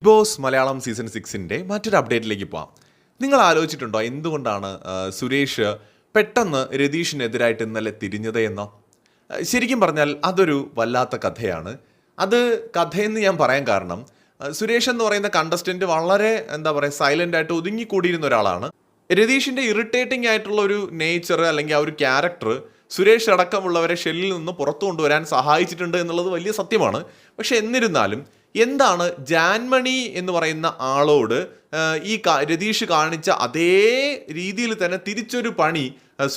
Boss Malayalam season 6ന്റെ മറ്റൊരു അപ്ഡേറ്റിലേക്ക് പോകാം. നിങ്ങൾ ആലോചിച്ചിട്ടുണ്ടോ എന്തുകൊണ്ടാണ് സുരേഷ് പെട്ടെന്ന് രതീഷിനെതിരായിട്ട് ഇന്നലെ തിരിഞ്ഞത് എന്നോ? ശരിക്കും പറഞ്ഞാൽ അതൊരു വല്ലാത്ത കഥയാണ്. അത് കഥയെന്ന് ഞാൻ പറയാൻ കാരണം, സുരേഷ് എന്ന് പറയുന്ന കണ്ടസ്റ്റന്റ് വളരെ സൈലന്റ് ആയിട്ട് ഒതുങ്ങിക്കൂടിയിരുന്ന ഒരാളാണ്. രതീഷിന്റെ ഇറിറ്റേറ്റിംഗ് ആയിട്ടുള്ള ഒരു നേച്ചർ അല്ലെങ്കിൽ ആ ഒരു ക്യാരക്ടർ സുരേഷ് അടക്കമുള്ളവരെ ഷെല്ലിൽ നിന്ന് പുറത്തു കൊണ്ടുവരാൻ സഹായിച്ചിട്ടുണ്ട് എന്നുള്ളത് വലിയ സത്യമാണ്. പക്ഷെ എന്നിരുന്നാലും എന്താണ് ജാൻമണി എന്ന് പറയുന്ന ആളോട് ഈ രതീഷ് കാണിച്ച അതേ രീതിയിൽ തന്നെ തിരിച്ചൊരു പണി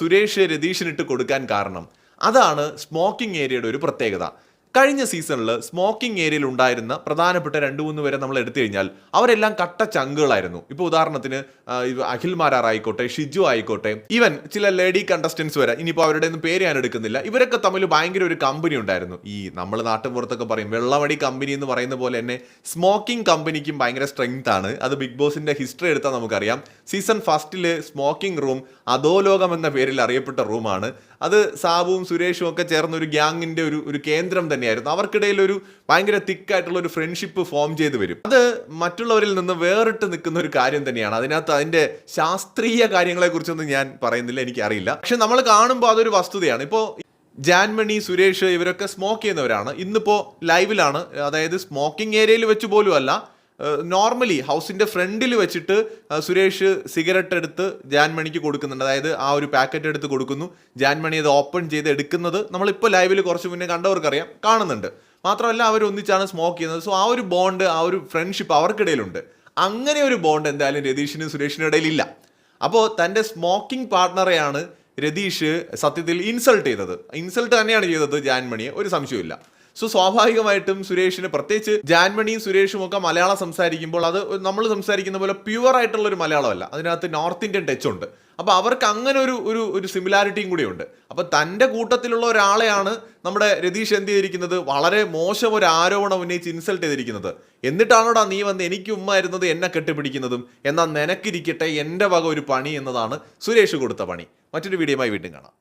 സുരേഷ് രതീഷിനിട്ട് കൊടുക്കാൻ കാരണം? അതാണ് സ്മോക്കിംഗ് ഏരിയയുടെ ഒരു പ്രത്യേകത. കഴിഞ്ഞ സീസണിൽ സ്മോക്കിംഗ് ഏരിയയിൽ ഉണ്ടായിരുന്ന പ്രധാനപ്പെട്ട 2-3 പേരെ നമ്മൾ എടുത്തു കഴിഞ്ഞാൽ അവരെല്ലാം കട്ട ചങ്കുകളായിരുന്നു. ഇപ്പോൾ ഉദാഹരണത്തിന് അഖിൽ മാരാർ ആയിക്കോട്ടെ, ഷിജു ആയിക്കോട്ടെ, ഈവൻ ചില ലേഡി കണ്ടസ്റ്റൻസ് വരെ, ഇനിയിപ്പോൾ അവരുടെ ഒന്നും പേര് ഞാൻ എടുക്കുന്നില്ല, ഇവരൊക്കെ തമ്മിൽ ഭയങ്കര ഒരു കമ്പനി ഉണ്ടായിരുന്നു. ഈ നമ്മൾ നാട്ടുപുറത്തൊക്കെ പറയും വെള്ളമടി കമ്പനി എന്ന് പറയുന്ന പോലെ തന്നെ സ്മോക്കിംഗ് കമ്പനിക്കും ഭയങ്കര സ്ട്രെങ്ത് ആണ്. അത് ബിഗ് ബോസിന്റെ ഹിസ്റ്ററി എടുത്താൽ നമുക്കറിയാം. സീസൺ 1 സ്മോക്കിംഗ് റൂം അധോലോകം എന്ന പേരിൽ അറിയപ്പെട്ട റൂമാണ്. അത് സാബുവും സുരേഷും ഒക്കെ ചേർന്ന ഒരു ഗ്യാങ്ങിന്റെ ഒരു കേന്ദ്രം തന്നെയായിരുന്നു. അവർക്കിടയിൽ ഒരു ഭയങ്കര തിക്കായിട്ടുള്ള ഒരു ഫ്രണ്ട്ഷിപ്പ് ഫോം ചെയ്ത് വരും. അത് മറ്റുള്ളവരിൽ നിന്ന് വേറിട്ട് നിൽക്കുന്ന ഒരു കാര്യം തന്നെയാണ്. അതിനകത്ത് അതിന്റെ ശാസ്ത്രീയ കാര്യങ്ങളെ കുറിച്ചൊന്നും ഞാൻ പറയുന്നില്ല, എനിക്കറിയില്ല. പക്ഷെ നമ്മൾ കാണുമ്പോൾ അതൊരു വസ്തുതയാണ്. ഇപ്പോൾ ജാൻമണി, സുരേഷ് ഇവരൊക്കെ സ്മോക്ക് ചെയ്യുന്നവരാണ്. ഇന്നിപ്പോൾ ലൈവിലാണ്, അതായത് സ്മോക്കിംഗ് ഏരിയയിൽ വെച്ച് പോലും അല്ല, നോർമലി ഹൗസിന്റെ ഫ്രണ്ടിൽ വെച്ചിട്ട് സുരേഷ് സിഗരറ്റ് എടുത്ത് ജാൻമണിക്ക് കൊടുക്കുന്നുണ്ട്. അതായത് ആ ഒരു പാക്കറ്റ് എടുത്ത് കൊടുക്കുന്നു, ജാൻമണി അത് ഓപ്പൺ ചെയ്ത് എടുക്കുന്നത് നമ്മളിപ്പോൾ ലൈവിൽ കുറച്ച് മുന്നേ കണ്ടവർക്കറിയാം, കാണുന്നുണ്ട്. മാത്രമല്ല അവർ ഒന്നിച്ചാണ് സ്മോക്ക് ചെയ്യുന്നത്. സോ ആ ഒരു ബോണ്ട്, ആ ഒരു ഫ്രണ്ട്ഷിപ്പ് അവർക്കിടയിലുണ്ട്. അങ്ങനെ ഒരു ബോണ്ട് എന്തായാലും രതീഷിനും സുരേഷിനും ഇടയിൽ ഇല്ല. അപ്പോൾ തൻ്റെ സ്മോക്കിംഗ് പാർട്ട്ണറെയാണ് രതീഷ് സത്യത്തിൽ ഇൻസൾട്ട് ചെയ്തത്. ഇൻസൾട്ട് തന്നെയാണ് ചെയ്തത് ജാൻമണിയെ, ഒരു സംശയമില്ല. സോ സ്വാഭാവികമായിട്ടും സുരേഷിന്, പ്രത്യേകിച്ച് ജാൻമണിയും സുരേഷും ഒക്കെ മലയാളം സംസാരിക്കുമ്പോൾ അത് നമ്മൾ സംസാരിക്കുന്ന പോലെ പ്യുവർ ആയിട്ടുള്ള ഒരു മലയാളമല്ല, അതിനകത്ത് നോർത്ത് ഇന്ത്യൻ ടച്ച് ഉണ്ട്. അപ്പോൾ അവർക്ക് അങ്ങനെ ഒരു സിമിലാരിറ്റിയും കൂടി ഉണ്ട്. അപ്പോൾ തൻ്റെ കൂട്ടത്തിലുള്ള ഒരാളെയാണ് നമ്മുടെ രതീഷ് എന്ത് ചെയ്തിരിക്കുന്നത്, വളരെ മോശം ഒരു ആരോപണം ഉന്നയിച്ച് ഇൻസൾട്ട് ചെയ്തിരിക്കുന്നത്. എന്നിട്ടാണോടാ നീ വന്ന് എനിക്ക് ഉമ്മായിരുന്നത് എന്നെ കെട്ടിപ്പിടിക്കുന്നതും, എന്നാൽ നിനക്കിരിക്കട്ടെ എൻ്റെ വക ഒരു പണി എന്നതാണ് സുരേഷ് കൊടുത്ത പണി. മറ്റൊരു വീഡിയോയുമായി വീണ്ടും കാണാം.